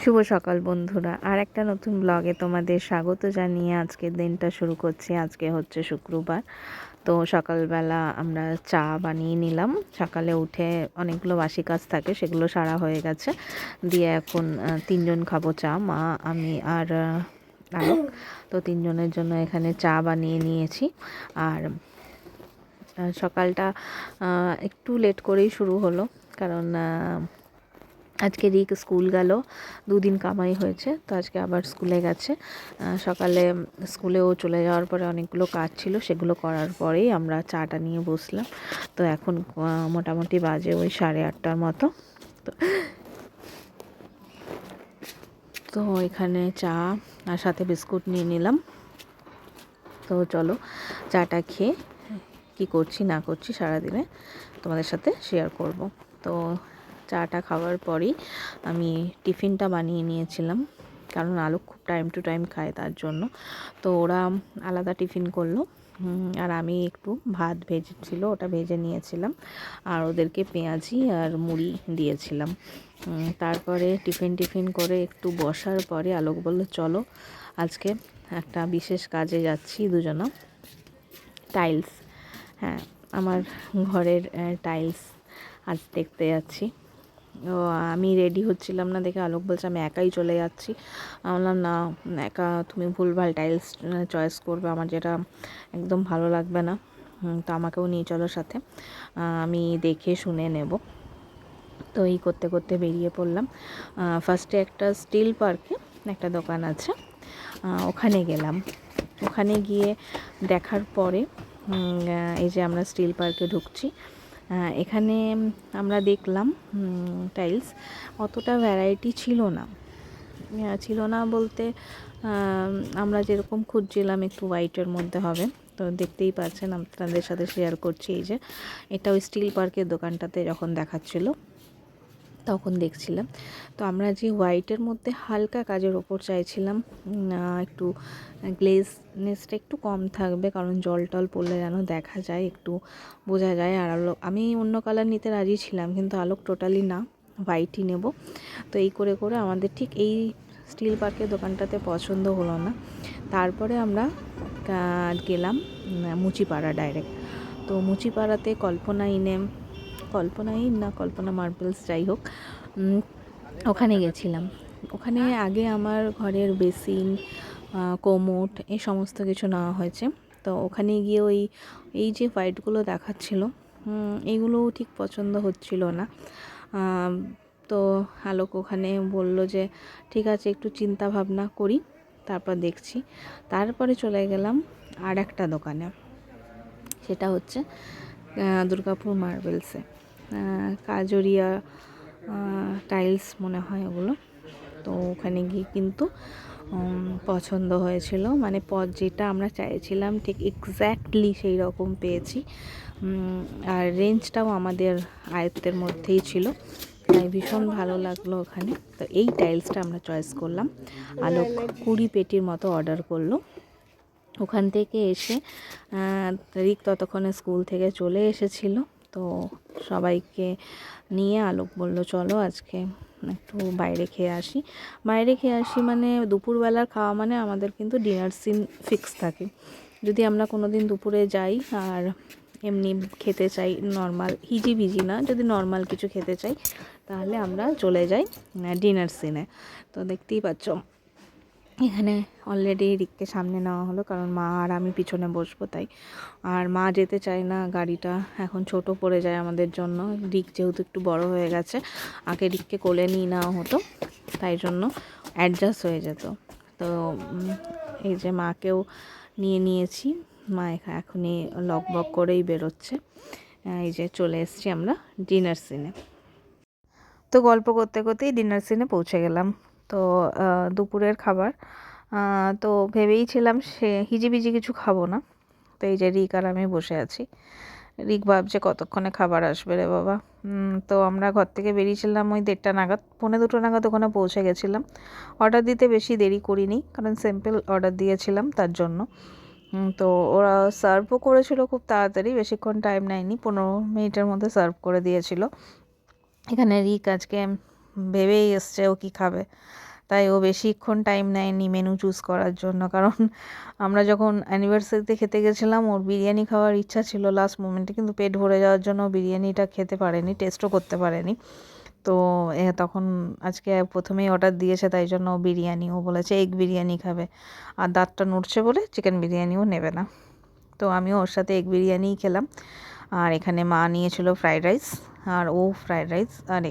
শুভ সকাল বন্ধুরা, আর একটা নতুন ব্লগে তোমাদের স্বাগত জানিয়ে আজকের দিনটা শুরু করছি। আজকে হচ্ছে শুক্রবার। তো সকালবেলা আমরা চা বানিয়ে নিলাম। সকালে উঠে অনেকগুলো বাসি কাজ থাকে, সেগুলো সারা হয়ে গেছে। দিয়ে এখন তিনজন খাবো চা, মা, আমি আর আলোক। তো তিনজনের জন্য এখানে চা বানিয়ে নিয়েছি। আর সকালটা একটু লেট করেই শুরু হলো, কারণ আজকে রিক স্কুল গেল। দুদিন কামাই হয়েছে, তো আজকে আবার স্কুলে গেছে। সকালে স্কুলেও চলে যাওয়ার পরে অনেকগুলো কাজ ছিল, সেগুলো করার পরেই আমরা চাটা নিয়ে বসলাম। তো এখন মোটামুটি বাজে ওই 8:30টার মতো। তো এখানে চা আর সাথে বিস্কুট নিয়ে নিলাম। তো চলো চাটা খেয়ে কী করছি না করছি সারাদিনে তোমাদের সাথে শেয়ার করব। তো চাটা খাওয়ার পরেই আমি টিফিনটা বানিয়ে নিয়েছিলাম, কারণ আলোক খুব টাইম টু টাইম খায়, তার জন্য। তো ওরা আলাদা টিফিন করলো, আর আমি একটু ভাত ভেজেছিল ওটা ভেজে নিয়েছিলাম, আর ওদেরকে পেঁয়াজি আর মুড়ি দিয়েছিলাম। তারপরে টিফিন করে একটু বসার পরে আলোক বলল, চলো আজকে একটা বিশেষ কাজে যাচ্ছি দুজনা। টাইলস, হ্যাঁ, আমার ঘরের টাইলস আজ দেখতে যাচ্ছি। ও আমি রেডি হচ্ছিলাম না দেখে আলোক বলছে আমি একাই চলে যাচ্ছি। আমি বললাম না, একা তুমি ভুলভাল টাইলস চয়েস করবে, আমার যেটা একদম ভালো লাগবে না। তো আমাকেও নিয়ে চলো সাথে, আমি দেখে শুনে নেব। তো এই করতে করতে বেরিয়ে পড়লাম। ফার্স্টে একটা স্টিল পার্কে একটা দোকান আছে, ওখানে গেলাম। ওখানে গিয়ে দেখার পরে এই যে আমরা স্টিল পার্কে ঢুকছি। এখানে আমরা দেখলাম টাইলস অতটা ভ্যারাইটি ছিল না বলতে আমরা যেরকম খুঁজছিলাম একটু হোয়াইটের মধ্যে হবে। তো দেখতেই পাচ্ছেন, আপনাদের সাথে শেয়ার করছি। এই যে এটা ওই স্টিল পার্কের দোকানটাতে যখন দেখাচ্ছিল তখন দেখছিলাম। তো আমরা যে হোয়াইটের মধ্যে হালকা কাজের ওপর চাইছিলাম, একটু গ্লেজনেসটা একটু কম থাকবে, কারণ জল টল পড়লে যেন দেখা যায়, একটু বোঝা যায়। আর আমি অন্য কালার নিতে রাজি ছিলাম, কিন্তু আলোক টোটালি না, হোয়াইটই নেব। তো এই করে আমাদের ঠিক এই স্টিল পার্কের দোকানটাতে পছন্দ হলো না। তারপরে আমরা গেলাম মুচিপাড়া ডাইরেক্ট। তো মুচিপাড়াতে কল্পনা মার্বেলস, যাই হোক, ওখানে গেছিলাম। ওখানে আগে আমার ঘরের বেসিন, কোমোট, এই সমস্ত কিছু নেওয়া হয়েছে। তো ওখানে গিয়ে এই যে হোয়াইটগুলো দেখাচ্ছিল, এইগুলোও ঠিক পছন্দ হচ্ছিল না। তো আলোক ওখানে বলল যে ঠিক আছে, একটু চিন্তা ভাবনা করি, তারপর দেখছি। তারপরে চলে গেলাম আর একটা দোকানে, সেটা হচ্ছে দুর্গাপুর মার্বেলসে, কাজরিয়া টাইলস মনে হয় ওগুলো। তো ওখানে গিয়ে কিন্তু পছন্দ হয়েছিল, মানে যেটা আমরা চাইছিলাম ঠিক এক্স্যাক্টলি সেই রকম পেয়েছি। আর রেঞ্জটাও আমাদের আয়ত্তের মধ্যেই ছিল, তাই ভীষণ ভালো লাগলো ওখানে। তো এই টাইলসটা আমরা চয়েস করলাম। আলোক 20 পেটির মতো অর্ডার করলো। ওখান থেকে এসে রিক ততক্ষণে স্কুল থেকে চলে এসেছিল। তো সবাইকে নিয়ে আলোক বলল, চলো আজকে একটু বাইরে খেয়ে আসি। মানে দুপুরবেলার খাওয়া মানে আমাদের কিন্তু ডিনার সিন ফিক্স থাকে। যদি আমরা কোনো দিন দুপুরে যাই আর এমনি খেতে চাই, নর্মাল হিজিবিজি না, যদি নর্মাল কিছু খেতে চাই, তাহলে আমরা চলে যাই ডিনার সিনে। তো দেখতেই পাচ্ছ এখানে অলরেডি রিককে সামনে নেওয়া হলো, কারণ মা আর আমি পিছনে বসবো তাই। আর মা যেতে চায় না, গাড়িটা এখন ছোট পড়ে যায় আমাদের জন্য। রিক যেহেতু একটু বড় হয়ে গেছে, আগে রিককে কোলে নিয়ে নেওয়া হতো, তাই জন্য অ্যাডজাস্ট হয়ে যেত। তো এই যে মাকেও নিয়ে নিয়েছি, মা এখনই লকবক করেই বেরোচ্ছে। এই যে চলে এসেছি আমরা ডিনার সিনে। তো গল্প করতে করতেই ডিনার সিনে পৌঁছে গেলাম। তো দুপুরের খাবার, তো ভেবেইছিলাম সে হিজিবিজি কিছু খাবো না। তো এই যে রিক আর আমি বসে আছি। রিক ভাবছে কতক্ষণে খাবার আসবে রে বাবা। তো আমরা ঘর থেকে বেরিয়েছিলাম ওই 1:30 নাগাদ, 1:45 নাগাদ ওখানে পৌঁছে গেছিলাম। অর্ডার দিতে বেশি দেরি করিনি, কারণ সিম্পল অর্ডার দিয়েছিলাম তার জন্য। তো ওরা সার্ভও করেছিল খুব তাড়াতাড়ি, বেশিক্ষণ টাইম নেয়নি, 15 মিনিটের মধ্যে সার্ভ করে দিয়েছিল। এখানে রিক আজকে ভেবেই এসছে ও কী খাবে। তাই ও বেশিক্ষণ টাইম নেয়নি মেনু চুজ করার জন্য, কারণ আমরা যখন অ্যানিভার্সারিতে খেতে গেছিলাম ওর বিরিয়ানি খাওয়ার ইচ্ছা ছিল লাস্ট মোমেন্টে, কিন্তু পেট ভরে যাওয়ার জন্য বিরিয়ানিটা খেতে পারেনি, টেস্টও করতে পারেনি। তো তখন আজকে প্রথমেই অর্ডার দিয়েছে, তাই জন্য বিরিয়ানি, ও বলেছে এগ বিরিয়ানি খাবে, আর দাঁতটা নড়ছে বলে চিকেন বিরিয়ানিও নেবে না। তো আমিও ওর সাথে এগ বিরিয়ানিই খেলাম। আর এখানে মা নিয়েছিল ফ্রাইড রাইস, আর ও ফ্রাইড রাইস, আর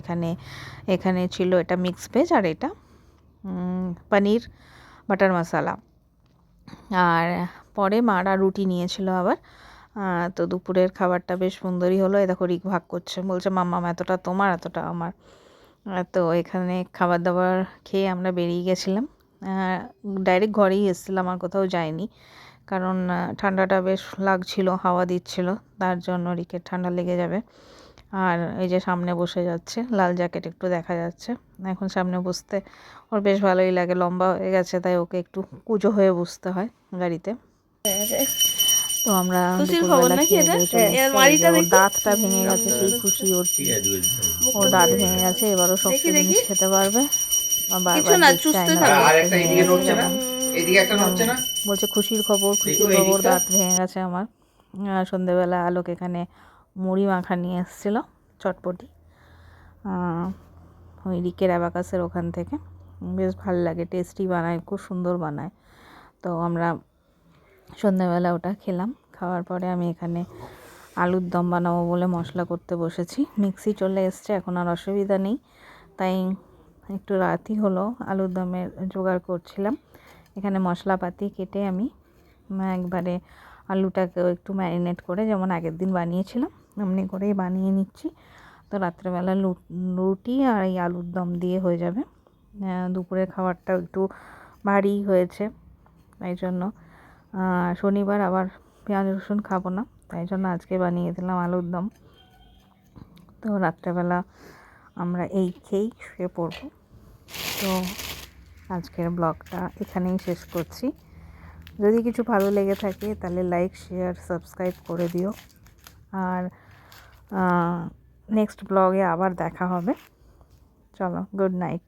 এখানে ছিল এটা মিক্স ভেজ, আর এটা পনির বাটার মশালা। আর পরে মারা রুটি নিয়েছিল আবার। তো দুপুরের খাবারটা বেশ সুন্দরই হলো। এ দেখো রিক ভাগ করছে, বলছে মাম্মাম এতটা তোমার এতটা আমার। তো এখানে খাবার দাবার খেয়ে আমরা বেরিয়ে গেছিলাম, ডাইরেক্ট ঘরেই এসেছিলাম, আর কোথাও যাইনি, কারণ ঠান্ডাটা বেশ লাগছিল, হাওয়া দিচ্ছিল, তার জন্য রিকের ঠান্ডা লেগে যাবে। আর এই যে সামনে বসে যাচ্ছে, লাল জ্যাকেট একটু দেখা যাচ্ছে, এখন সামনে বসতে ওর বেশ ভালোই লাগে, লম্বা হয়ে গেছে তাই ওকে একটু কুঁজো হয়ে বসতে হয় গাড়িতে। তো আমরা দুপুরবেলা খেয়ে দিয়ে চলে এসেছি। ওর দাঁতটা ভেঙে গেছে, সেই খুশি ওর, ওর দাঁত ভেঙে গেছে, এবারও শক্ত জিনিস খেতে পারবে, বারবার চায় না বলছে খুশির খবর, দাঁত ভেঙে গেছে আমার। সন্ধেবেলা আলোক এখানে মুড়ি মাখা নিয়ে এসেছিলো, চটপটি, ওই রিকের অ্যাবাকাসের ওখান থেকে, বেশ ভালো লাগে, টেস্টি বানায়, খুব সুন্দর বানায়। তো আমরা সন্ধ্যাবেলা ওটা খেলাম। খাওয়ার পরে আমি এখানে আলুর দম বানাবো বলে মশলা করতে বসেছি, মিক্সি চলে এসছে, এখন আর অসুবিধা নেই, তাই একটু রাতই হলো, আলুর দমের জোগাড় করছিলাম। এখানে মশলাপাতি কেটে আমি একবারে আলুটাকেও একটু ম্যারিনেট করে, যেমন আগের দিন বানিয়েছিলাম এমনি করেই বানিয়ে নিচ্ছি। তো রাত্রেবেলা রুটি আর এই আলুর দম দিয়ে হয়ে যাবে। দুপুরের খাবারটা একটু ভারী হয়েছে, তাই জন্য শনিবার আবার পেঁয়াজ রসুন খাবো না, তাই জন্য আজকে বানিয়ে দিলাম আলুর দম। তো রাত্রেবেলা আমরা এই খেয়েই শুয়ে পড়বো। তো আজকের ব্লগটা এখানেই শেষ করছি। যদি কিছু ভালো লেগে থাকে তাহলে লাইক, শেয়ার, সাবস্ক্রাইব করে দিও। আর নেক্সট ব্লগে আবার দেখা হবে। চলো, গুড নাইট।